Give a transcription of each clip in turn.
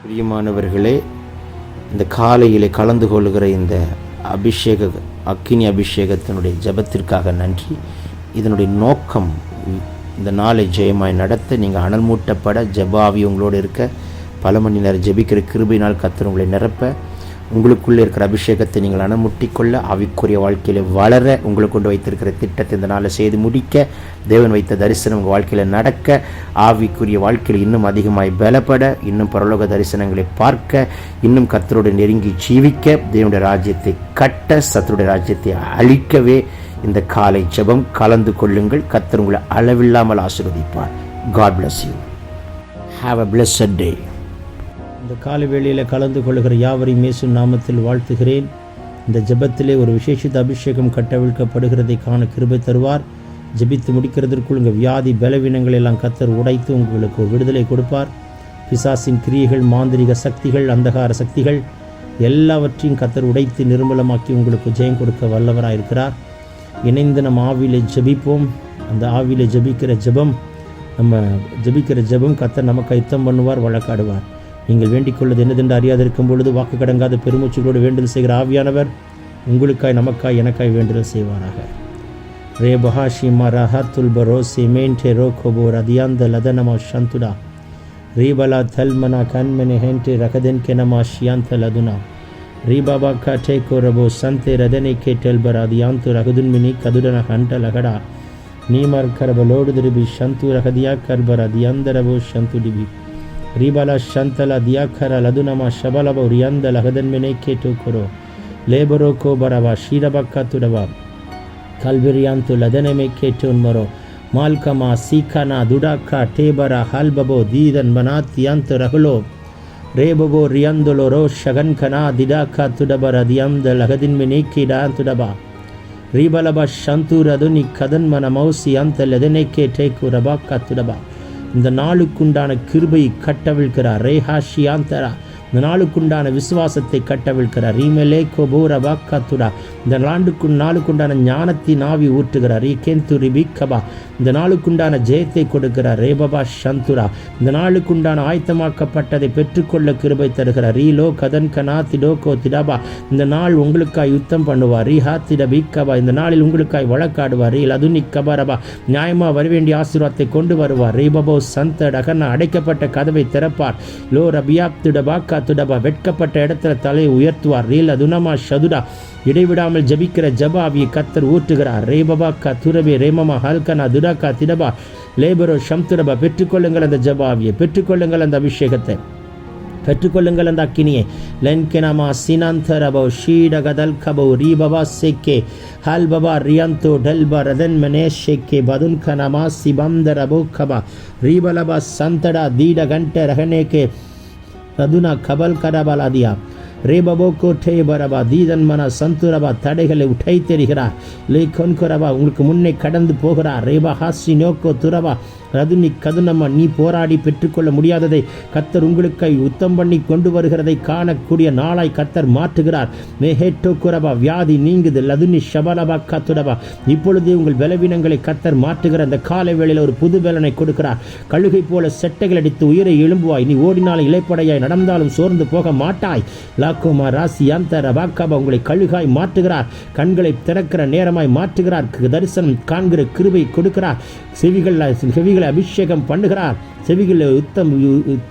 பிரியமானவர்களே, இந்த காலையிலே கலந்து கொள்கிற இந்த அக்கினி அபிஷேகத்தினுடைய ஜெபத்திற்காக நன்றி. இதனுடைய நோக்கம் இந்த நாளை ஜெயமாய் நடத்த, நீங்கள் அனல் மூட்டப்பட, ஜெபாவி உங்களோடு இருக்க, பல மணி நேரம் ஜெபிக்கிற கிருபையினால் கர்த்தர் உங்களை நிரப்ப, உங்களுக்குள்ளே இருக்கிற அபிஷேகத்தை நீங்கள் அனமுட்டிக்கொள்ள, ஆவிக்குரிய வாழ்க்கையில் வளர, உங்களுக்கு கொண்டு வைத்திருக்கிற திட்டத்தை இந்த நாளை செய்து முடிக்க, தேவன் வைத்த தரிசனம் உங்கள் வாழ்க்கையில் நடக்க, ஆவிக்குரிய வாழ்க்கையில் இன்னும் அதிகமாய் பலப்பட, இன்னும் பரலோக தரிசனங்களை பார்க்க, இன்னும் கர்த்தரோடு நெருங்கி ஜீவிக்க, தேவனுடைய ராஜ்யத்தை கட்ட, சத்துருடைய ராஜ்யத்தை அழிக்கவே இந்த காலை ஜெபம் கலந்து கொள்ளுங்கள். கர்த்தர் உங்களை அளவில்லாமல் ஆசீர்வதிப்பார். God bless you. Have a blessed day. இந்த காலை வேளையில் கலந்து கொள்கிற யாவரையும் இயேசு நாமத்தில் வாழ்த்துகிறேன். இந்த ஜெபத்திலே ஒரு விசேஷித்த அபிஷேகம் கட்டவிழ்க்கப்படுகிறதை காண கிருபை தருவார். ஜெபித்து முடிக்கிறதற்குள் உங்கள் வியாதி பலவீனங்கள் எல்லாம் கர்த்தர் உடைத்து உங்களுக்கு ஒரு விடுதலை கொடுப்பார். பிசாசின் கிரியைகள், மாந்திரிக சக்திகள், அந்தகார சக்திகள் எல்லாவற்றையும் கர்த்தர் உடைத்து நிர்மூலமாக்கி உங்களுக்கு ஜெயம் கொடுக்க வல்லவராக இருக்கிறார். இணைந்து நம்ம ஆவியிலே ஜெபிப்போம். அந்த ஆவியிலே ஜெபிக்கிற ஜெபம் கர்த்தர் நமக்கு யுத்தம் பண்ணுவார், வழக்காடுவார். நீங்கள் வேண்டிக் கொள்வது என்னதென்று அறியாதிருக்கும் பொழுது வாக்கு கடங்காத பெருமூச்சுகளோடு வேண்டுதல் செய்கிற ஆவியானவர் உங்களுக்காய், நமக்காய், எனக்காய் வேண்டுதல் செய்வாராக. ரே பஹாஷிமா ரஹத்துல் பரோசி மேன்டே ரோகோபோ ரதியாந்த லதனமா ஷந்துடா ரீபலா தல்மனா கண்மனே ஹென்டே ரகதன் கெனமா ஷியாந்த லதுனா ரீபாபா காட்டே கோரபோ சந்தே ரதனை கேட்டெல்பர் அதியாந்து ரகுதுன்மினி கதுடன ஹண்ட லகடா நீமர் கரபலோடு திருபி ஷந்து ரகதியா கர்பர் அதியாந்தரபோ ஷந்து டிபி ரீபாலா ஷந்தல தியாக்கர லதுனமா ஷபலபோ ரியாந்த லகதன்மினை கேட்டு கொரோ லேபரோ கோபரவா ஷீரபக்கா துடவா கல்விரியாந்து லதனமே கேட்டுன்மரோ மால்கமா சீக்கனா துடாக்கா டேபரா ஹல்பபோ தீதன் மனாத்தியாந்து ரகுலோ ரேபபோ ரியாந்தொலோரோ ஷகன்கனா திடாக்கா துடபர தியாந்த லகதின்மினை கீடா துடபா ரீபலபா ஷந்து ரதுனி கதன் மன மௌசியாந்த லதனை கேட்டே குரபாக்கா துடபா. இந்த நாளுக்குண்டான கிருபையை கட்டவிழ்கிறார். ரேஹாஷியாந்தரா இந்த நாளுக்குண்டான விசுவாசத்தை கட்டவிழ்கிறார். ரீமலே கோபோரபா கத்துடா இந்த நாளுக்குண்டான ஞானத்தின் ஆவி ஊற்றுகிறார். ரீகேந்து ரிபிகபா இந்த நாளுக்குண்டான ஜெயத்தை கொடுக்கிறார். ரேபபா ஷந்துரா இந்த நாளுக்குண்டான ஆயத்தமாக்கப்பட்டதை பெற்றுக்கொள்ள கிருபை தருகிறார். ரீலோ கதன் கனா திடோகோ திடபா இந்த நாள் உங்களுக்காய் யுத்தம் பண்ணுவார். ரீஹா திடபிகபா இந்த நாளில் உங்களுக்காய் வழக்காடுவார். ரீல் அதுனி கபரபா நியாயமாக வரவேண்டிய ஆசீர்வாதத்தை கொண்டு வருவார். ரீபபோ சந்த டகனா அடைக்கப்பட்ட கதவை திறப்பார். லோ ரபியாப் திடபாக்கா துடபா வெட்கப்பட்ட இடத்துல தலையை உயர்த்துவார். ரீல் அதுனமா ஷதுடா இடைவிடாமல் ஜபிக்கிற ஜபாவியை கத்தர் ஊற்றுகிறார். ரேபபா கா துரபே ரேமமா ஹல்கனா துடாக்கா திடபா லேபரோ ஷம்துரபா பெற்றுக்கொள்ளுங்கள் அந்த ஜபாவியை, பெற்றுக்கொள்ளுங்கள் அந்த அபிஷேகத்தை, பெற்றுக்கொள்ளுங்கள் அந்த அக்கினியை. லென்கெனமா சினாந்தரபோ ஷீடகதல் கபோ ரீபபா செக்கே ஹல் பபா ரியாந்தோ டல்பா ரதன் மனே ஷெக்கே பதுன் கனமா சிபந்தரபோ கபா ரீபலபா சந்தடா தீட கண்ட ரகனேகே ரதுனா கபல் கரபலாதியா ரேபபோ கோட்டே பரபா தீதன் மன சந்துரபா தடைகளை உடை தெரிகிறார். லே கொன்கரபா உங்களுக்கு முன்னே கடந்து போகிறார். ரேபா ஹாசி நோக்கோ துரபா ரதுனி கதுனம்மா நீ போராடி பெற்றுக்கொள்ள முடியாததை கத்தர் உங்களுக்கு யுத்தம் பண்ணி கொண்டு வருகிறதை காணக்கூடிய நாளாய் கத்தர் மாற்றுகிறார். மேஹேட்டோ குரபா வியாதி நீங்குது. லதுனி ஷபலபா கத்துடபா இப்பொழுதே உங்கள் பலவீனங்களை கத்தர் மாற்றுகிற அந்த காலை வேளையில் ஒரு புது பலனை கொடுக்கிறார். கழுகை போல செட்டைகள் அடித்து உயிரை எழும்புவாய். நீ ஓடினாலும் இலைப்படையாய் நடந்தாலும் சோர்ந்து போக மாட்டாய். லாக்கோமா ராசி அந்த ரபாக்காபா உங்களை கழுகாய் மாற்றுகிறார். கண்களை திறக்கிற நேரமாய் மாற்றுகிறார். தரிசனம் காண்கிற கிருபை கொடுக்கிறார். செவிகளை அபிஷேகம் பண்ணுகிறார். செவிகளை யுத்தம்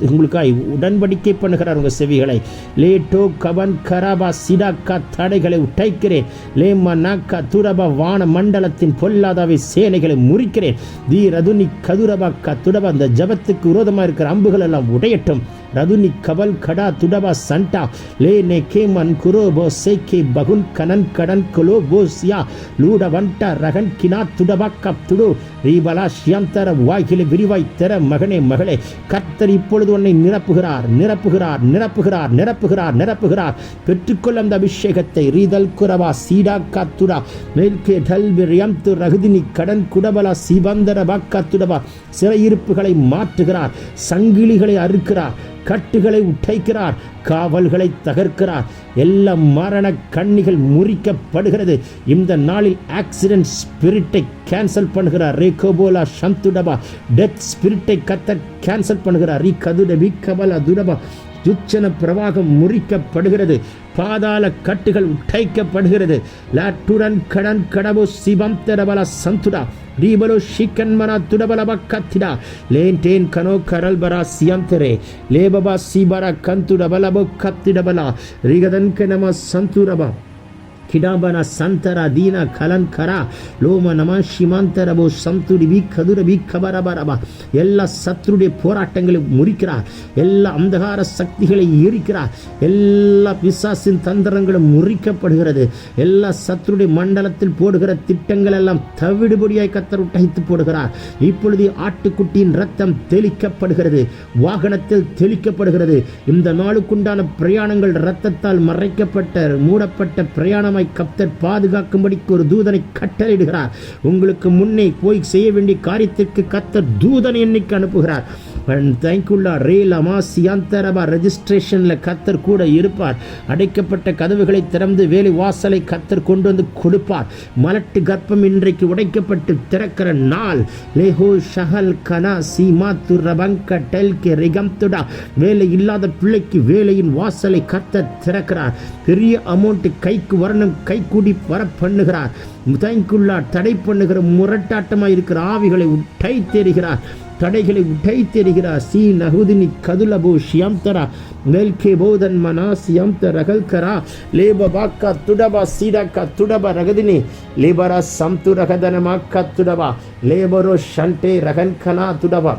உங்களுக்காய் உடன்படிக்கை பண்ணுகிறார். உங்கள் செவிகளை லேட்டோ கவன் கராபா சிடாக்கா தடைகளை உடைக்கிறேன். லேமா நாக்கா துரபா வான மண்டலத்தின் பொல்லாதாவை சேனைகளை முறிக்கிறேன். தீ ரதுனி கதுரபா கத்துடபா இந்த ஜபத்துக்கு விரோதமாக இருக்கிற அம்புகள் எல்லாம் உடையட்டும். ரதுனி கபல் கடா துடபா சண்டா லே நே கேமன் குரோபோ சேக்கே பகுன் கனன் கடன் கொலோ போசியா லூட வண்டா ரகன் கினா துடபா கப் துடு ரீபலா ஷியந்தர வாய்களை விரிவாய் தர மகனே மகளே கர்த்தர் இப்பொழுது உன்னை நிரப்புகிறார், நிரப்புகிறார், நிரப்புகிறார், நிரப்புகிறார், நிரப்புகிறார். பெற்றுக்கொள்ள அந்த அபிஷேகத்தை. ரீதல் குரவா சீடா காத்துடா மேல்கே டல்பிரியம் து ரகுதினி கடன் குடபலா சிபந்தர பாக்காத்துடபா சிறையிருப்புகளை மாற்றுகிறார். சங்கிலிகளை அறுக்கிறார். கட்டுகளை உடைக்கிறார். காவல்களை தகர்க்கிறார். எல்லா மரண கண்ணிகள் முறிக்கப்படுகிறது. இந்த நாளில் ஆக்சிடென்ட் ஸ்பிரிட்டை கேன்சல் பண்ணுகிறார். ரேகோபோலா சந்துடபா டெத் ஸ்பிரிட்டை கத்த கேன்சல் பண்ணுகிறார். ரீ கதுட விக்கபலா துடபா துச்சன பிரவாகம் முறிக்கப்படுகிறது. பாதாள கட்டுகள் உடைக்கப்படுகிறது. லாட்டுடன் கடன் கடவு சிவம் தெரபல சந்துடா ரீபலோ ஷிக்கன்மனா துடபலப கத்திடா லேன்டேன் கனோ கரல்பரா சியந்தரே லேபபா சிபரா கந்துடபலபோ கத்திடபலா ரிகதன் கனம சந்துரபா கிடாபன சந்தர தீன கலன் கரா லோம நம ஷிமாந்தரபோ சந்துடி கதுரபி கபரபரபா. எல்லா சத்துருடைய போராட்டங்களை முறிக்கிறார். எல்லா அந்தகார சக்திகளை எரிக்கிறார். எல்லா பிசாசின் தந்திரங்களும் முறிக்கப்படுகிறது. எல்லா சத்துருடைய மண்டலத்தில் போடுகிற திட்டங்கள் எல்லாம் தவிடுபடியாய் கர்த்தர் உடைத்து போடுகிறார். இப்பொழுது ஆட்டுக்குட்டியின் ரத்தம் தெளிக்கப்படுகிறது. வாகனத்தில் தெளிக்கப்படுகிறது. இந்த நாளுக்குண்டான பிரயாணங்கள் இரத்தத்தால் மறைக்கப்பட்ட மூடப்பட்ட பிரயாணம் கர்த்தர் பாதுகாக்கும்படிக்கு ஒரு தூதனை கட்டளையிடுகிறார். உங்களுக்கு முன்னே போய் செய்ய வேண்டிய காரியத்திற்கு கர்த்தர் தூதனை எண்ணிக்கை அனுப்புகிறார். ரெஜிஸ்ட்ரேஷன்ல கர்த்தர் கூட இருப்பார். அடைக்கப்பட்ட கதவுகளை திறந்து வேலை வாசலை கர்த்தர் கொண்டு வந்து கொடுப்பார். மலட்டு கர்ப்பம் இன்றைக்கு உடைக்கப்பட்டு திறக்கிற நாள். லேஹோ ஷஹல் கனா சீமா துரபங்க டெல்கே ரிகம்துடா. வேலை இல்லாத பிள்ளைக்கு வேலையின் வாசலை கர்த்தர் திறக்கிறார். பெரிய அமௌண்ட் கைக்கு வரணும், கை கூடி வர பண்ணுகிறார். தடை பண்ணுகிற முரட்டாட்டமாக இருக்கிற ஆவிகளை உடை தெரிகிறார். தடைகளை உடை தெரிகிறார். சி நகுதினி கதுலபோ ஷியம்தரா வெல்கே போதன் மனா சியம்த ரகல்கரா லேபபாக்கா துடபா சீடாக்கா துடபா ரகதினி லேபரா சம்து ரகதனமாக்கா துடபா லேபரோ ஷண்டே ரகன்கனா துடபா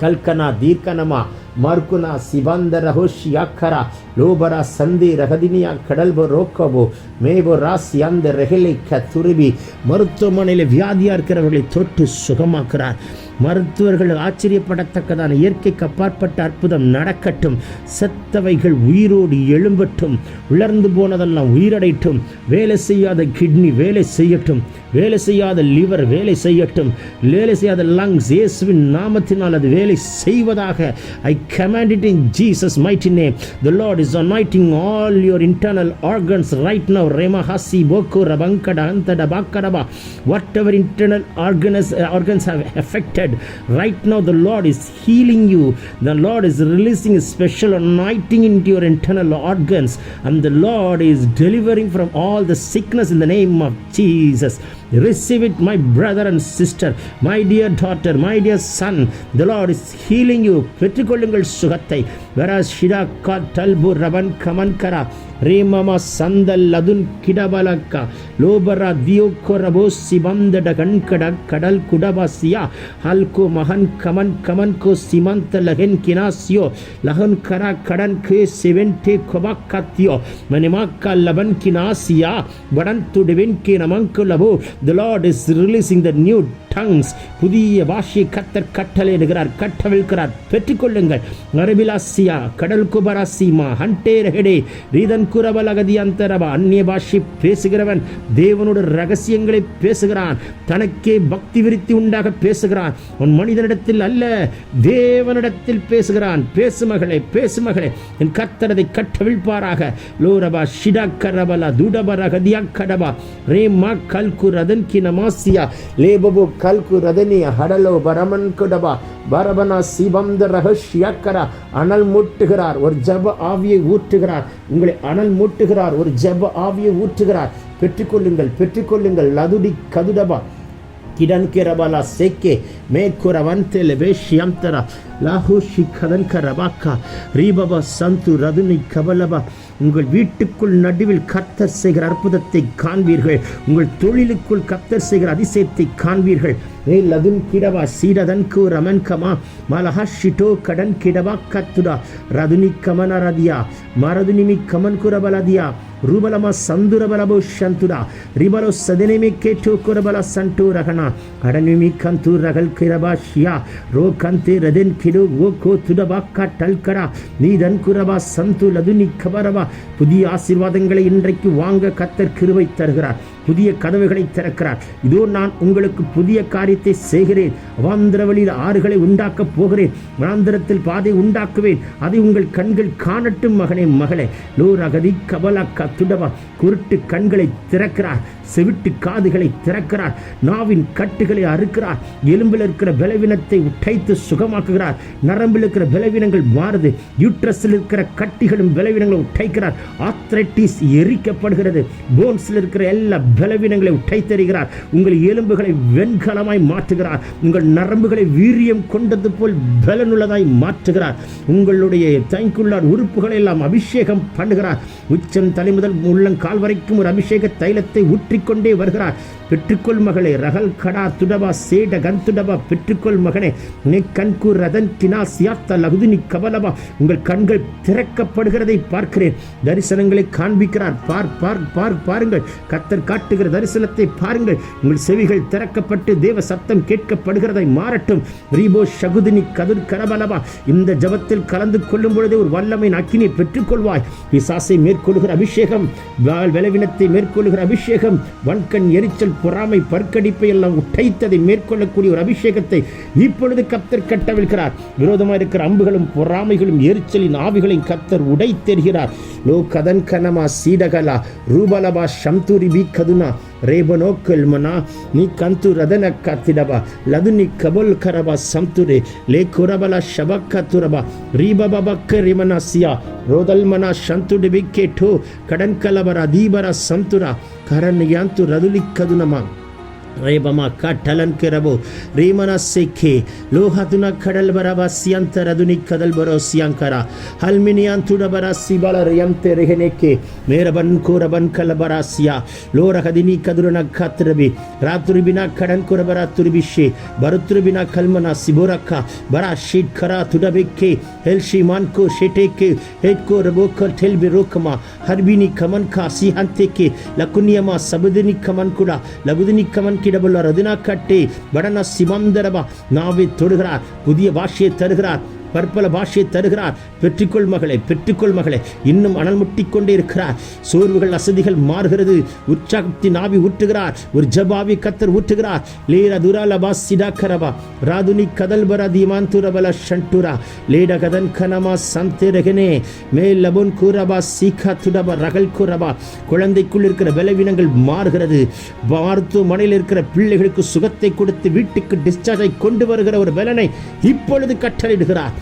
கல்கனா தீர்க்கனமா மார்க்குனா சிவந்த ரஹோஷியாக்கரா லோபரா சந்தி ரகதினியா கடல்போ ரோக்கபோ மேபோ ராசி அந்த ரெகலைக்க துருவி மருத்துவமனையில் வியாதியாக இருக்கிறவர்களை தொட்டு சுகமாக்குறார். மருத்துவர்கள் ஆச்சரியப்படத்தக்கதான இயற்கைக்கு அப்பாற்பட்ட அற்புதம் நடக்கட்டும். செத்தவைகள் உயிரோடு எழும்பட்டும். உலர்ந்து போனதெல்லாம் உயிரடைட்டும். வேலை செய்யாத கிட்னி வேலை செய்யட்டும். வேலை செய்யாத லிவர் வேலை செய்யட்டும். வேலை செய்யாத லங்ஸ் இயேசுவின் நாமத்தினால் அது வேலை செய்வதாக. I command it in Jesus' mighty name. The Lord is anointing all your internal organs right now. Remahasi boko rabankada antada bakaraba. Whatever internal organs have affected, right now the Lord is healing you. The Lord is releasing a special anointing into your internal organs, and the Lord is delivering from all the sickness in the name of Jesus. Receive it, my brother and sister, my dear daughter, my dear son. The Lord is healing you. பெற்றுக்கொள்ளுங்கள் சுகத்தை. whereas shida katalbu raban kamankara ரேமமா Santhal அதுன் கிடபலக்கா லோபரா தியோக்கரபோ சிவந்தட கண்கட கடல் குடபாசியா ஹல்கோ மகன் come on கமன்கோ சிமந்த லகன் கினாசியோ லகன் கரா கடன் கே செவன்டே கொபாக்கத்தியோ மணிமாக்கா லபன் கினாசியா வடன் துடுவென் கே நமங்கு லபோ. The Lord is releasing the new tongues. புதிய பாஷையை கர்த்தர் கட்டளையிடுகிறார், கட்டவிழ்கிறார். பெற்றுக்கொள்ளுங்கள். அரபிலாசியா கடல் குபராசிமா ஹண்டே ரஹடே ரீதன் குரபலகதி அந்தரபா. அந்நிய பாஷை பேசுகிறவன் தேவனோட ரகசியங்களை பேசுகிறான். தனக்கே பக்தி விருத்தி உண்டாக பேசுகிறான். உன் மனிதனிடத்தில் அல்ல, தேவனிடத்தில் பேசுகிறான். பேசு மகளே, பேசு மகளே, என் கர்த்தரதை கட்டவிழ்ப்பாராக. லோரபா ஷிடா கரபலா துடபரகதியா கடபா ரேமா கல்கு ரதன் கினமாசியா லேபபோ கல்கு ரதனியா ஹடலோ பரமன் குடபா பரபனா சிவந்த ரகஷியாக்கரா. அனல் மூட்டுகிறார், ஒரு ஜப ஆவியை ஊற்றுகிறார். உங்களை அனல் மூட்டுகிறார், ஒரு ஜப ஆவியை ஊற்றுகிறார். பெற்றுக்கொள்ளுங்கள், பெற்றுக்கொள்ளுங்கள். லதுடி கதுடபா கிடன் கிரபலா சேக்கே மேக்குரவந்தெல வேஷியம்தரா லாஹூஷி கதன் கரபாக்கா ரீபபா சந்து ரதுனி கபலபா. உங்கள் வீட்டுக்குள் நடுவில் கர்த்தர் செய்கிற அற்புதத்தை காண்பீர்கள். உங்கள் தொழிலுக்குள் கர்த்தர் செய்கிற அதிசயத்தை காண்பீர்கள். லதுன் கிடவா சீடதன் கு ரமன் கமா மலஹா ஷிட்டோ கடன் கிடவா கத்துடா ரதுனி கமன ரதியா மரதுனிமி கமன் குரபலதியா ரூபலமா சந்துரபலபோ ஷந்துடா ரிபலோ சதினிமி கேட்டோ குரபல சண்டோ ரகனா அடனிமி கந்து ரகல் கிரபா ஷியா ரோ கந்தே ரதென் கிடோ ஓ கோ துடபாக்கா டல்கரா நீதன் குரபா சந்து லதுனி கபரபா. புதிய ஆசீர்வாதங்களை இன்றைக்கு வாங்க கர்த்தர் கிருபை தருகிறார். புதிய கதவுகளை திறக்கிறார். இதோ நான் உங்களுக்கு புதிய காரியத்தை செய்கிறேன். அவாந்திர வழியில் ஆறுகளை உண்டாக்கப் போகிறேன். வனாந்திரத்தில் பாதை உண்டாக்குவேன். அதை உங்கள் கண்கள் காணட்டும் மகனே மகளே. லோ ரகதி கபலா கத்துடவா. குருட்டு கண்களை திறக்கிறார். செவிட்டு காதுகளை திறக்கிறார். நாவின் கட்டுகளை அறுக்கிறார். எலும்பில் இருக்கிற பலவீனத்தை உடைத்து சுகமாக்குகிறார். நரம்பில் இருக்கிற பலவீனங்கள் மாறுது. யூட்ரஸில் இருக்கிற கட்டிகளும் பலவீனங்களை உடைக்கிறார். ஆத்ரைட்டிஸ் எரிக்கப்படுகிறது. போன்ஸில் இருக்கிற எல்லா பலவீனங்களை உடைத்தெறிகிறார். உங்கள் எலும்புகளை வெண்கலமாய் மாற்றுகிறார். உங்கள் நரம்புகளை வீரியம் கொண்டது போல் பலனுள்ளதாய் மாற்றுகிறார். உங்களுடைய தைக்குள்ளார் உறுப்புகளை எல்லாம் அபிஷேகம் பண்ணுகிறார். உச்சம் தலை முதல் உள்ளங்கால் வரைக்கும் ஒரு அபிஷேக தைலத்தை ஊற்றிக்கொண்டே வருகிறார். பெற்றுக்கொள் மகளே. ரகல் கடா துடபா சேட கந்துடபா. பெற்றுக்கொள் மகனே. நெ கண்கு ரதன் கினா சியாத்த லகுதினி கபலபா. உங்கள் கண்கள் திறக்கப்படுகிறதை பார்க்கிறேன். தரிசனங்களை காண்பிக்கிறார். பாருங்கள். கர்த்தர் காட்டுகிற தரிசனத்தை பாருங்கள். உங்கள் செவிகள் திறக்கப்பட்டு தேவ சத்தம் கேட்கப்படுகிறதை மாறட்டும். ரீபோ ஷகுதினி கதிர் கரபலபா. இந்த ஜபத்தில் கலந்து கொள்ளும் பொழுதே ஒரு வல்லமை அக்கினியை பெற்றுக்கொள்வாய். பிசாசை மேற்கொள்கிற அபிஷேகம், பலவீனத்தை மேற்கொள்கிற அபிஷேகம், வன்கண் எரிச்சல், பொறாமை, பற்கடிப்பை எல்லாம் உடைத்ததை மேற்கொள்ளக்கூடிய ஒரு அபிஷேகத்தை இப்பொழுது கர்த்தர் கட்டவிழ்கிறார். விரோதமாக இருக்கிற அம்புகளும் பொறாமைகளும் எரிச்சலின் ஆவிகளையும் கர்த்தர் உடைத்தெறிகிறார். லோ கதன் கனமா சீடகலா ரூபலபா சம்துரி பி கதுனா ரேபனோ கல்மனா நீ கந்து ரதன கத்திடபா லதுனி கபல் கரபா சம்துரே லே குரபலா ஷபக்க துரபா ரீபபக்க ரிமனாசியா ரோதல்மனா சந்துடி பிக்கேட்டோ கடன் கலபரா தீபரா சம்துரா கரண்ಯಾಂತು ರದುಲಿಕ್ಕದುನಮ ರೇಬಮ ಕಟ್ಟಲನ್ ಕೆರಬೋ ರೀಮನ ಸೆಖೆ ಲೋಹದುನ ಕಡಲ್ ಬರಬ ಸಿಯಂತ ರದುನಿ ಕದಲ್ ಬರೋ ಸಿಯಂಕರ ಹಲ್ಮಿನಿಯಾನ್ ತುಡಬರ ಸಿಬಳ ರಿಯಂತೆ ರೆಹನೆಕೆ ಮೇರಬನ್ ಕೋರಬನ್ ಕಲಬರ ಸಿಯಾ ಲೋರಹದಿನಿ ಕದುರನ ಕತ್ರಬಿ ರಾತುರಿಬಿನ ಕಡನ್ ಕೊರಬರ ತುರಿಬಿಶೆ ಬರುತುರಿಬಿನ ಕಲ್ಮನ ಸಿಬೋರಕ್ಕ ಬರ ಶೀಟ್ ಖರ ತುಡಬೆಕ್ಕೆ ಹೆಲ್ಶಿ ಮಾನ್ಕೋ ಶೆಟೆಕೆ ಹೆಡ್ಕೋ ರಬೋಕ ಟೆಲ್ಬಿ ರೋಕಮ ಹರ್ಬಿನಿ ಕಮನ್ ಕಾ ಸಿಹಂತೆಕೆ ಲಕುನಿಯಮ ಸಬದಿನಿ ಕಮನ್ ಕೂಡ ಲಗುದಿನಿ ಕಮನ್ கிடபுள்ள ரதினா கட்டி வடன சிமந்தரபா. நாவை தொடுகிறார். புதிய பாஷையை தருகிறார். பற்பல பாஷையை தருகிறார். பெற்றுக்கொள் மகளே, பெற்றுக்கொள் மகளே. இன்னும் அனல் முட்டிக்கொண்டே இருக்கிறார். சோர்வுகள் அசதிகள் மாறுகிறது. உற்சாகத்தின் ஆவி ஊற்றுகிறார். ஒரு ஜபாவி கத்தர் ஊற்றுகிறார். லேர துராலபா சிடாக்கரபா ராதுனி கதல்பரா தீமாந்துரபல ஷண்டுரா லேட கதன் கனமா சந்தேரகனே மேல் லபுன் கூரபா சீகா துடபா ரகல் கூரபா. குழந்தைக்குள் இருக்கிற பலவீனங்கள் மாறுகிறது. மருத்துவமனையில் இருக்கிற பிள்ளைகளுக்கு சுகத்தை கொடுத்து வீட்டுக்கு டிஸ்சார்ஜை கொண்டு வருகிற ஒரு பலனை இப்பொழுது கட்டளையிடுகிறார்.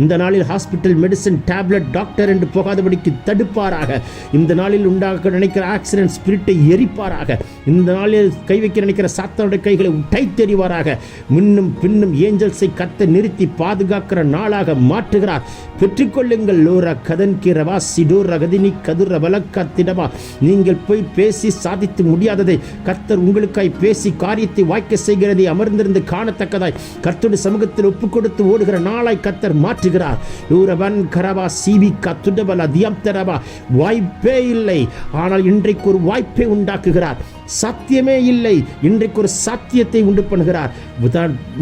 இந்த நாளில் ஹாஸ்பிட்டல் மெடிசன் டேப்லெட் டாக்டர் என்று போகாதபடிக்கு தடுப்பாராக. இந்த நாளில் உண்டாக நினைக்கிற ஆக்சிடென்ட் ஸ்பிரிட்டை எரிப்பாராக. இந்த நாளில் கை வைக்க நினைக்கிற சாத்தானுடைய கைகளை உடைத்தெறிவாராக. முன்னும் பின்னும் ஏஞ்சல்ஸை கத்த நிறுத்தி பாதுகாக்கிற நாளாக மாற்றுகிறார். பெற்றுக்கொள்ளுங்கள். லோரா கதன் கிரவா சிடோர் ரகதினி கதுர வலக்கத்திடவா. நீங்கள் போய் பேசி சாதித்து முடியாததை கர்த்தர் உங்களுக்காய் பேசி காரியத்தை வாய்க்க செய்கிறதை அமர்ந்திருந்து காணத்தக்கதாய் கர்த்தருடைய சமூகத்தில் ஒப்பு கொடுத்து ஓடுகிற நாளாய் கர்த்தர் மாற்றுகிறார். லூரவன் கரவா சிவி கத்துடபல தியம்தரவா. வாய்ப்பே இல்லை, ஆனால் இன்றைக்கு ஒரு வாய்ப்பை உண்டாக்குகிறார். சாத்தியமே இல்லை, இன்றைக்கு ஒரு சாத்தியத்தை உண்டு பண்ணுகிறார்.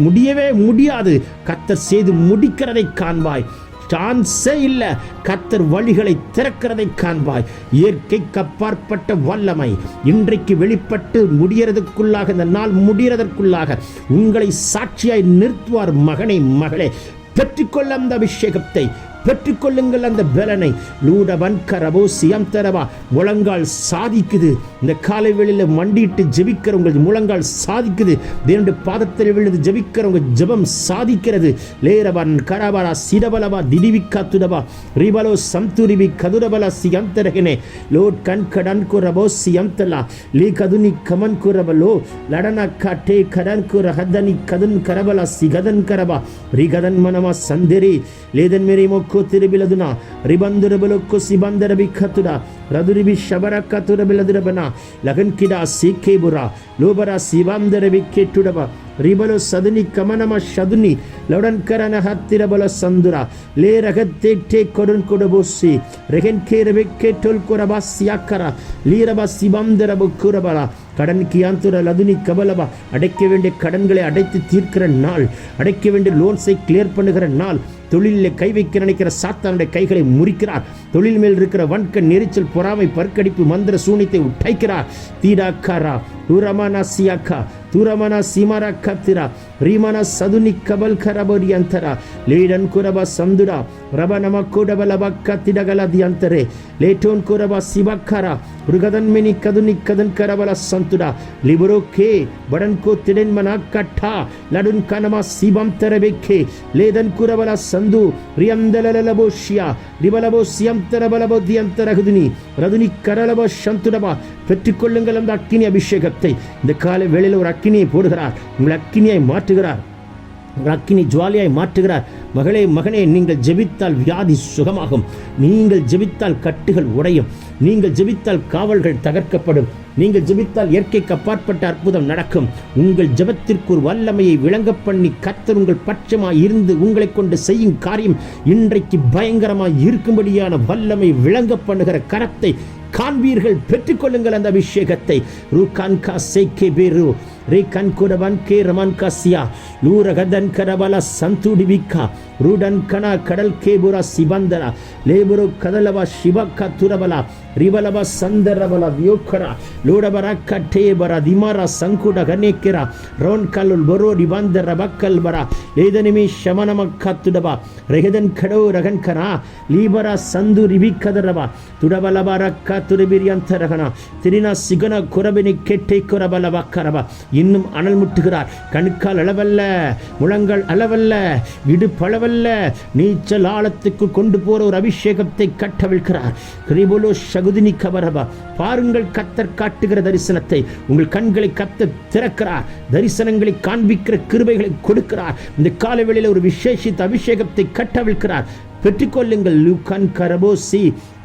முடியவே முடியாது, கர்த்தர் செய்து முடிக்கிறதை காண்பாய். சான்ஸே இல்லை, கர்த்தர் வழிகளை திறக்கிறதை காண்பாய். இயற்கைக்கு அப்பாற்பட்ட வல்லமை இன்றைக்கு வெளிப்பட்டு முடியறதுக்குள்ளாக, இந்த நாள் முடியறதற்குள்ளாக உங்களை சாட்சியாய் நிறுத்துவார். மகனே மகளே, பெற்றுக்கொள்ள அந்த அபிஷேகத்தை, பெற்றுக்கொள்ளுங்கள் அந்த பலனை. லூடவன் கரபோ சியம் தரவா. முழங்கால் சாதிக்குது. இந்த காலை வேளையில் மண்டிட்டு ஜெபிக்கிறவங்க முழங்கால் சாதிக்குது. தேவனுடைய பாதத்தில் விழுந்து ஜெபிக்கிறவங்க ஜெபம் சாதிக்கிறது. லேரவன் கரபரா சிடபலவா திடிவிக்கா துடவா ரிபலோ சம்துரிபி கதுரபல சியம் தரகனே லோட் கண் கடன் குரபோ சியம் தலா லீ கதுனி கமன் குரபலோ லடன காட்டே கடன் குர ஹதனி கதன் கரபல சிகதன் கரபா ரிகதன் மனமா சந்தேரி லேதன் மேரி திருபிலதுனா ரிபந்துரபலுக்கு சிபந்தரபி கத்துடா ரதுரிபி ஷபரக்க துரபிலதுரபனா லகன் கிடா சீக்கேபுரா லோபரா சிவாந்தரபி கேட்டுடபா ரிபலோ சதுனி கமனம ஷதுனி லவுடன் கரன ஹத்திரபல சந்துரா லே ரகத்தே டே கொடன் கொடபோசி ரெகன் கேரபே கேட்டோல் குரபா சியாக்கரா லீரபா சிவாந்தரபு குரபலா கடன் கியாந்துர லதுனி கபலபா. அடைக்க வேண்டிய கடன்களை அடைத்து தீர்க்கிற நாள், அடைக்க வேண்டிய லோன்ஸை கிளியர் பண்ணுகிற நாள், தொழிலில் கை வைக்க நினைக்கிற சாத்தானுடைய கைகளை முறிக்கிறார். தொழில் மேல் இருக்கிற வன்கண், நெரிச்சல், பொறாமை, பற்கடிப்பு, மந்திர சூனியத்தை உடைக்கிறார். தீடாக்காரா தூரமான சியாக்கா தூரமான சிமர கத்திரா ரீமன சதுனி கபல் கரபடி அந்தரா லீடன் குரப சந்துடா ரப நம கூடபல பக்க திடகல தியந்தரே லேட்டோன் குரப சிவக்கரா ருகதன்மினி கதுனி கதன் கரபல சந்துடா லிபரோ கே படன் கோ திடன் மன கட்டா லடுன் கனமா சிபம் தரபெக்கே லேதன் குரபல சந்து ரியந்தலலபோஷியா ரிபலபோ சியம் தரபலபோ தியந்தரகுதுனி ரதுனி கரலபோ சந்துடபா. பெற்றுக்கொள்ளுங்கள் அந்த அக்கினி அபிஷேகத்தை. இந்த காலை வேளையில் ஒரு அக்கினியை போடுகிறார். உங்கள் அக்கினியாய் மாற்றுகிறார். உங்கள் அக்கினி ஜுவாலியாய் மாற்றுகிறார். மகளே, மகனே, நீங்கள் ஜெபித்தால் வியாதி சுகமாகும். நீங்கள் ஜெபித்தால் கட்டுகள் உடையும். நீங்கள் ஜெபித்தால் காவல்கள் தகர்க்கப்படும். நீங்கள் ஜெபித்தால் இயற்கைக்கு அப்பாற்பட்ட அற்புதம் நடக்கும். உங்கள் ஜெபத்திற்கு ஒரு வல்லமையை விளங்க பண்ணி கர்த்தர் உங்கள் பட்சமாய் இருந்து உங்களை கொண்டு செய்யும் காரியம் இன்றைக்கு பயங்கரமாய் இருக்கும்படியான வல்லமை விளங்க பண்ணுகிற கரத்தை காண்பீர்கள். பெற்றுக்கொள்ளுங்கள் அந்த அபிஷேகத்தை. ரூகான்கா சேக்கே பேரு ரேகன் குடவன் கே ரமன் காசியா லூரகதன் கரபல சந்துடிவிக்கா ரூடன் கனா கடல் கேபுரா சிபந்தரா லேபுரு கதலவ சிவக்க துரபலா ரிபலவ சந்தரபல வியோக்கரா லூடபர கட்டேபர திமர சங்குட கனேக்கிரா ரோன் கல்லுல் பொரோ ரிபந்தர பக்கல் பரா லேதனிமி ಶಮನಮಕ್ಕ ತುಡಬ ರೆಹದನ್ ಕಡೋ ರಗನ್ ಕನ ಲೀಬರ ಸಂದು ರಿಬಿಕ್ಕದರಬ ತುಡಬಲಬರಕ್ಕ துரபிரியந்தரகனா திரினா சிகன குரபினி கெட்டை குரபலவ கரப. இன்னும் அனல் முட்டுகிறார். கணுக்கால் அளவல்ல, முழங்கள் அளவல்ல, இடுப்பளவல்ல, நீச்சல் ஆழத்துக்கு கொண்டு போற ஒரு அபிஷேகத்தை கட்டவிழ்கிறார். கிரிபுலோ சகுதினி கபரபா. பாருங்கள் கர்த்தர் காட்டுகிற தரிசனத்தை. உங்கள் கண்களை கர்த்தர் திறக்கிறார். தரிசனங்களை காண்பிக்கிற கிருபைகளை கொடுக்கிறார். இந்த காலவெளியில் ஒரு விசேஷித்த அபிஷேகத்தை கட்டவிழ்கிறார். பெற்றுக்கொள்ளுங்கள். லூகன் கரபோசி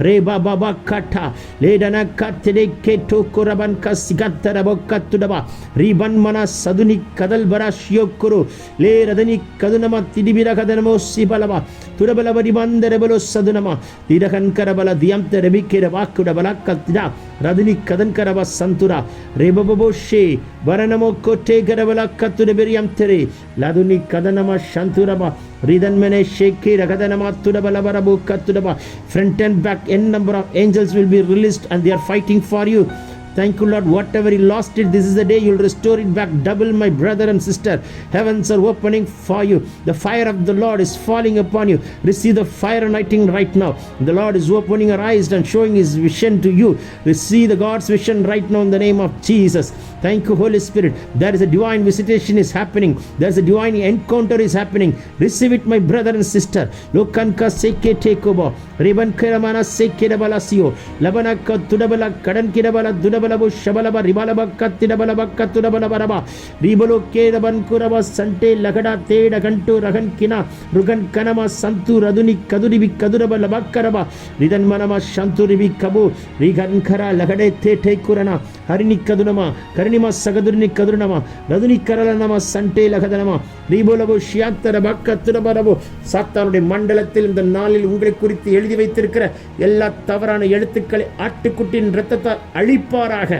ரே பாபா கட்டா லேடன கத்திடே கேட்டோ குரபன் கசிகத்தரபோ கத்துடபா ரீபன் மன சதுனி கதல் பராஷியோக்குரு லே ரதனி கதுனம திடிபிர கதனமோ சிபலபா துரபலபரி மந்தரபலோ சதுனமா திரகன் கரபல தியம்த ரபிக்கிற வாக்குடபல கத்திடா ரதனி கதன் கரப சந்துரா ரேபபோஷே வரணமோ Kotte கரபல கத்துடபெரியம் தெரே லதுனி கதனம சந்துரபா ரிதன்மனே ஷேக்கே ரகதனமா துடபலபரபோ கத்துடபா. Front and back n number of angels will be released and they are fighting for you. Thank you, Lord. Whatever you lost it, this is the day you'll restore it back double, my brother and sister. Heavens are opening for you. The fire of the Lord is falling upon you. Receive the fire anointing right now. The Lord is opening your eyes and showing His vision to you. Receive the God's vision right now in the name of Jesus. Thank you, Holy Spirit. There is a divine visitation is happening. There is a divine encounter is happening. Receive it, my brother and sister. Lokanka seke tekobo. Riban keramana seke dabalasio. Labanaka tudabala kadan kidabala dudabalabu shabalaba ribalaba katidabala katudabalabaraba. Ribalo kedaban kuraba sante lagada teda gantu ragan kina rugan kanama santu raduni kaduribi kadurabala bakaraba. Ridan manama shanturibi kabu. Rigan kara lagade te kurana. Harini kadunama. கர்ணிமா சகதுரினி கதுரணமா ரதுனி கரலனமா சண்டே லகதனமா ரீபோலபோ ஷியாத்தர பக்கத்துடபரபோ. சாத்தானுடைய மண்டலத்தில் இந்த நாளில் உங்களை குறித்து எழுதி வைத்திருக்கிற எல்லா தவறான எழுத்துக்களை ஆட்டுக்குட்டியின் இரத்தத்தால் அழிப்பாராக.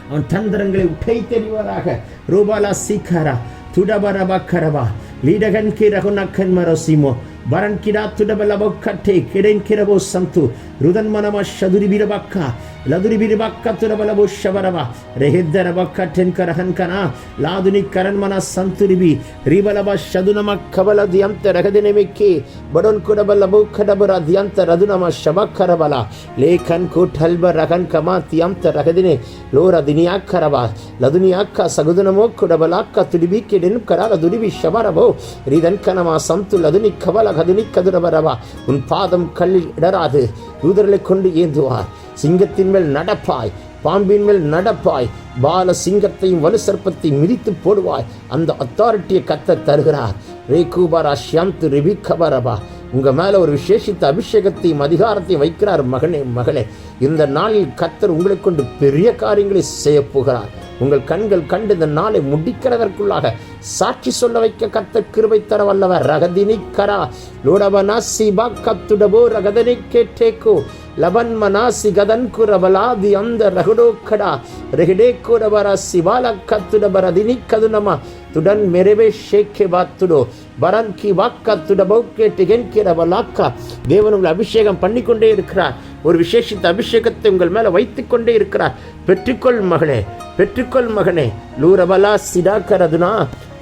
அவன் தந்திரங்களை உடை தெரிவாராக. ரூபாலா சீக்காரா துடபரபா கரபா லீடகன் கிரகுனக்கன் மரோசிமோ பரன் கிடா துடபலபோ கட்டே கிடன் கிரபோ சந்து ருதன் மனமா ஷதுரி பிரபக்கா லதுரி பிரபக்கா துடபலபோ ஷபரபா ரெஹித்தரபக்கா டென்கரஹன் கனா லாதுனி கரன் மன சந்துரிபி ரிபலபா ஷதுனம கபல தியம்த ரகதினமிக்கே படோன் குடபலபோ கடபரா தியம்த ரதுனம ஷபக்கரபலா லேகன் கோட்டல்ப ரகன் கமா தியம்த ரகதினே லோர தினியா கரபா லதுனியாக்கா சகுதுனமோ குடபலாக்கா துடிபி கிடன் கரா லதுரிபி ஷபரபோ ரிதன் கனமா சந்து லதுனி கபல கதுனி கதுரபரபா. உன் பாதம் கல்லில் இடராது. தூதர்களை கொண்டு ஏந்துவார். சிங்கத்தின் மேல் நடப்பாய், பாம்பின் மேல் நடப்பாய், பால சிங்கத்தையும் வலு சர்ப்பத்தையும் மிதித்து போடுவாய். அந்த அத்தாரிட்டியை கர்த்தர் தருகிறார். ரேகூபரா ஷியாந்து ரிபி கபரபா. உங்க மேல ஒரு விசேஷித்த அபிஷேகத்தையும் அதிகாரத்தையும் வைக்கிறார். மகனே, மகளே, இந்த நாளில் கர்த்தர் உங்களை கொண்டு பெரிய காரியங்களை செய்ய போகிறார். உங்கள் கண்கள் கண்டு இந்த நாளை முடிக்கிறதற்குள்ளாக சாட்சி சொல்ல வைக்க கர்த்தர் கிருபை தர வல்லவர். ரகதினி கரா லோடபனா சிபா கத்துடபோ ரகதனி கேட்டேக்கோ லபன் மனாசி கதன் குரபலாதி அந்த ரகுடோக்கடா ரெஹிடே குரபர சிவால கத்துடபர தினி கதுனமா துடன் மெரவே ஷேக்கே வாத்துடோ பரன் கி வாக்கத்துட பௌக்கே டிகென்கிரபலாக்கா. தேவன் உங்களை அபிஷேகம் பண்ணிக்கொண்டே இருக்கிறார். ஒரு விசேஷித்த அபிஷேகத்தை உங்கள் மேல வைத்துக் கொண்டே இருக்கிறார். பெற்றுக்கொள் மகளே, பெற்றுக்கொள் மகனே. லூரபலா சிடாக்கரதுனா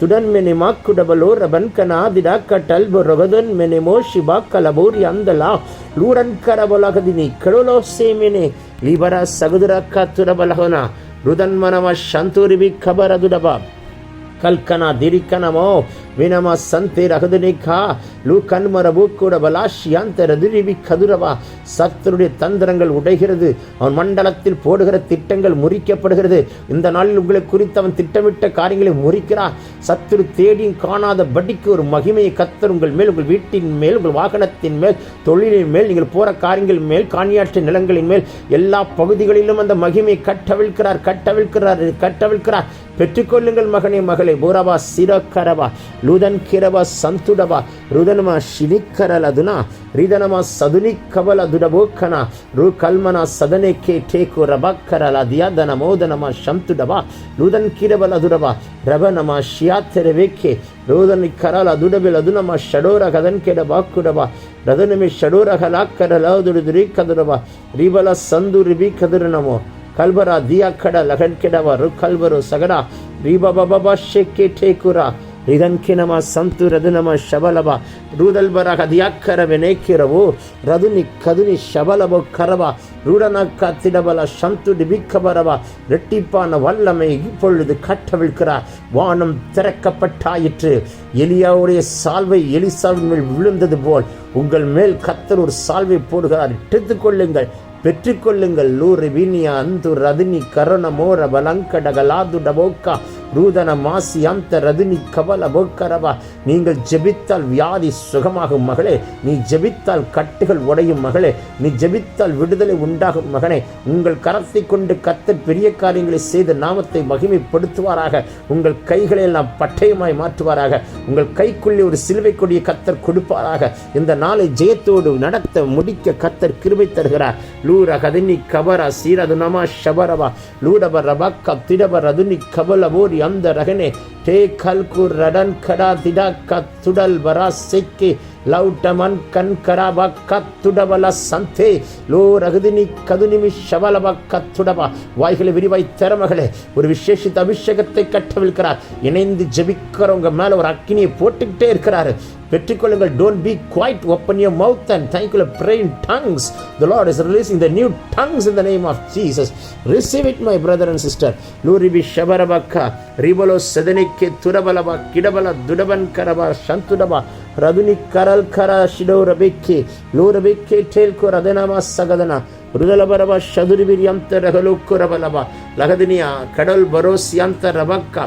துடன் மெனி மாக்குடபலோ ரபன்கனா திடாக்கட்டல் ரொகதன் மெனிமோ ஷிபா கலபூரி அந்தலா லூரன் கரபலகதினி கடலோ சேமெனே லிபர சகுதுரக்க துரபலகனா ருதன் மனம சந்தூரிபி கபரதுடபா கல்கனா திரிக்கனமோ வினம சந்தே ரகதுனிகா லூ கண்மரபு கூட பலாஷியாந்தரதுரிவி கதுரவா. சத்துருடைய தந்திரங்கள் உடைகிறது. அவன் மண்டலத்தில் போடுகிற திட்டங்கள் முறிக்கப்படுகிறது. இந்த நாளில் உங்களை குறித்து அவன் திட்டமிட்ட காரியங்களை முறிக்கிறார். சத்துரு தேடியும் காணாத படிக்கு ஒரு மகிமையை கர்த்தர் உங்கள் மேல், உங்கள் வீட்டின் மேல், உங்கள் வாகனத்தின் மேல், தொழிலின் மேல், நீங்கள் போற காரியங்கள் மேல், காணியாற்று நிலங்களின் மேல், எல்லா பகுதிகளிலும் அந்த மகிமையை கட்டவிழ்க்கிறார், கட்டவிழ்க்கிறார், கட்டவிழ்க்கிறார். பெற்றுக்கொள்ளுங்கள் மகனே, மகளே. பூரபா சிரக்கரபா லூதன் கிரபா சந்துடபா ருதனமா ஷினிக்கரலதுனா ரிதனமா சதுனி கவல துடபோக்கனா ரு கல்மனா சதனே கே டேக்கு ரபக்கரல தியாதன மோதனமா சந்துடபா லூதன் கிரபல துடபா ரபனமா ஷியாத்தரவேக்கே ரோதனி கரல துடபில் அதுனமா ஷடோர கதன் கெட பாக்குடபா ரதனமே ஷடோர கலாக்கரலதுடுதுரி கதுரபா ரிபல சந்து ரிபி கதுரனமோ கல்பரா தியாக்கட லகன் கெடவா ரு கல்வரு சகடா ரிபபபா ஷெக்கே டேக்குரா ரிதன்கினமா சந்து ரதுனமா ஷபலபா ரூதல்பரக தியாக்கரவெனேக்கிரவோ ரதுனி கதுனி ஷபலபோ கரவா ரூடனக்கா திடபல சந்து டிபிக்கபரவா. ரெட்டிப்பான வல்லமை இப்பொழுது கட்டவிழ்க்கிறார். வானம் திறக்கப்பட்டாயிற்று. எலியாவுடைய சால்வை எலிசாவின் மேல் விழுந்தது போல் உங்கள் மேல் கர்த்தர் ஒரு சால்வை போடுகிறார். எடுத்துக் கொள்ளுங்கள், பெற்றுக்கொள்ளுங்கள். லூரி வீனியா அந்து ரதினி கரண மோர பலங்கடகலாது டபோக்கா ரூதன மாசி அந்த ரதினி கபல போக்கரவா. நீங்கள் ஜெபித்தால் வியாதி சுகமாகும் மகளே. நீ ஜெபித்தால் கட்டுகள் உடையும் மகளே. நீ ஜெபித்தால் விடுதலை உண்டாகும் மகனே. உங்கள் கரத்தை கொண்டு கர்த்தர் பெரிய காரியங்களை செய்து நாமத்தை மகிமைப்படுத்துவாராக. உங்கள் கைகளை எல்லாம் பட்டயமாய் மாற்றுவாராக. உங்கள் கைக்குள்ளே ஒரு சிலுவை கொடிய கர்த்தர் கொடுப்பாராக. இந்த நாளை ஜெயத்தோடு நடத்த முடிக்க கர்த்தர் கிருபை தருகிறார். லூர கதினி கபரா சீரது நமா ஷபரவா லூடப ரபக்க திடப ரதுனி கபலபோரி அந்த ரகனே டே கல்கு ரடன் கடா திடா கத்துடல் வரா செக்கே லவுட்டமன் கண் கராபா கத்துடபல சந்தே லோ ரகுதினி கதுனிமி ஷபலபா கத்துடபா. வாய்களை விரிவாய் திறமகளே. ஒரு விசேஷித்த அபிஷேகத்தை கட்டவிழ்க்கிறார். இணைந்து ஜெபிக்கிறவங்க மேல ஒரு அக்கினியை போட்டுக்கிட்டே இருக்கிறாரு. பெற்றுக்கொள்ளுங்கள். Don't be quiet. Open your mouth and thank you. Pray in tongues. The Lord is releasing the new tongues in the name of Jesus. Receive it, my brother and sister. Luribi shabarabaka ribolo sedenike turabalaba kidabala dudaban karaba shantudaba raduni karal kara shidorabeke lorabeke telko radanama sagadana ருதலபரபா ஷதுரிபிரியந்த ரகலோக்குரபலபா லகதினியா கடல் பரோசியந்த ரபக்கா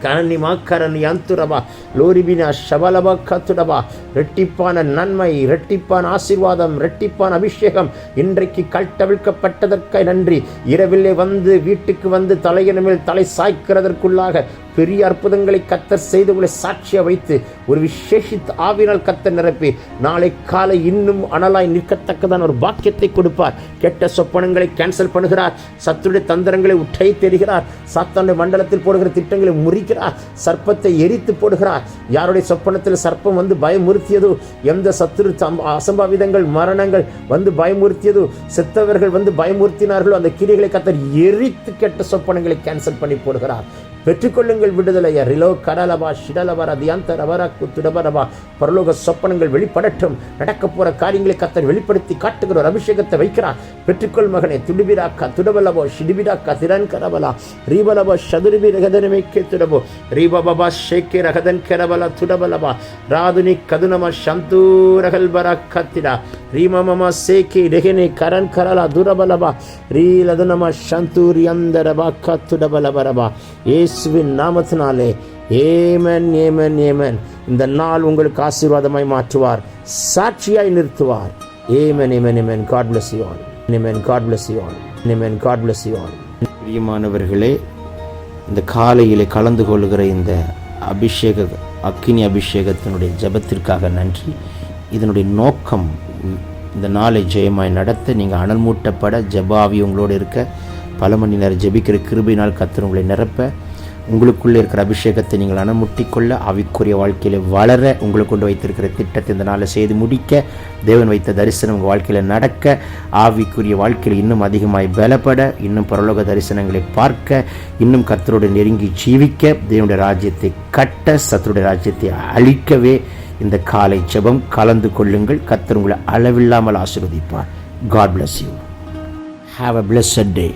கரணிமா கரணி அந்துரபா லோரிபினா ஷபலபா கத்துடபா. ரெட்டிப்பான நன்மை, ரெட்டிப்பான ஆசீர்வாதம், ரெட்டிப்பான அபிஷேகம் இன்றைக்கு கட்டவிழ்க்கப்பட்டதற்காக நன்றி. இரவிலே வந்து வீட்டுக்கு வந்து தலையின் மேல் தலை சாய்க்கிறதற்குள்ளாக பெரிய அற்புதங்களை கர்த்தர் செய்து உங்களை சாட்சியாக வைத்து ஒரு விசேஷித்த ஆவினால் கர்த்தர் நிரப்பி நாளை காலை இன்னும் அனலாய் நிற்கத்தக்கதான ஒரு பாக்கியத்தை கொடுப்பார். கெட்ட சொப்பனங்களை கேன்சல் பண்ணுகிறார். சத்துடைய தந்திரங்களை உற்றை தெரிகிறார். சாத்தானுடைய மண்டலத்தில் போடுகிற திட்டங்களை முறிக்கிறார். சர்ப்பத்தை எரித்து போடுகிறார். யாருடைய சொப்பனத்தில் சர்ப்பம் வந்து பயமுறுத்தியதோ, எந்த சத்துரு அசம்பாவிதங்கள் மரணங்கள் வந்து பயமுறுத்தியதோ, செத்தவர்கள் வந்து பயமுறுத்தினார்களோ அந்த கிரிகளை கர்த்தர் எரித்து கெட்ட சொப்பனங்களை கேன்சல் பண்ணி போடுகிறார். பெற்றுக்கொள்ளுங்கள் விடுதலையா. ரிலோ கடலபா ஷிடலபர தியாந்தரபர குத்துடபரபா. பரலோக சொப்பனங்கள் வெளிப்படட்டும். நடக்க போற காரியங்களை கர்த்தர் வெளிப்படுத்தி காட்டுகிற ஒரு அபிஷேகத்தை வைக்கிறார். பெற்றுக்கொள் மகனே. துடிபிராக்கா துடபலபோ ஷிடிபிராக்கா திரன் கரபலா ரீபலபா ஷதுரிபி ரகதனமேக்கே துடபோ ரீபபா ஷேக்கே ரகதன் கரபலா துடபலபா ராதுனி கதுனமா சந்து ரகல்பரா கத்திடா ரீமமமா சேக்கே ரெகனே கரன் கரலா துரபலபா ரீலதுனமா சந்தூரி அந்தரபா கத்துடபலபரபா. இயேசுவின் நாமத்தினாலே ஏமன் ஏமன் ஏமன். இந்த நாள் உங்களுக்கு ஆசீர்வாதமாய் மாற்றுவார், சாட்சியாய் நிறுத்துவார். ஏமன் ஏமன் ஏமன். God bless you all. Amen. God bless you all. Amen. God bless you all. பிரியமானவர்களே, இந்த காலையிலே கலந்து கொள்கிற இந்த அக்கினி அபிஷேகத்தினுடைய ஜெபத்திற்காக நன்றி. இதனுடைய நோக்கம் இந்த நாளை ஜெயமாய் நடத்த நீங்கள் அனல் மூட்டப்பட ஜெபாவி உங்களோடு இருக்க பல மணி நேரம் ஜெபிக்கிற கிருபையினால் கர்த்தர் உங்களை நிரப்ப உங்களுக்குள்ளே இருக்கிற அபிஷேகத்தை நீங்கள் அனமுட்டிக்கொள்ள ஆவிக்குரிய வாழ்க்கையில் வளர உங்களை கொண்டு வைத்திருக்கிற திட்டத்தை இந்த நாளை செய்து முடிக்க தேவன் வைத்த தரிசனம் உங்கள் வாழ்க்கையில் நடக்க ஆவிக்குரிய வாழ்க்கையில் இன்னும் அதிகமாய் பலப்பட இன்னும் பரலோக தரிசனங்களை பார்க்க இன்னும் கர்த்தரோடு நெருங்கி ஜீவிக்க தேவனுடைய ராஜ்யத்தை கட்ட சத்துருடைய ராஜ்யத்தை அழிக்கவே இந்த காலை ஜெபம் கலந்து கொள்ளுங்கள். கர்த்தர் உங்களை அளவில்லாமல் ஆசீர்வதிப்பார். God bless you. Have a blessed day.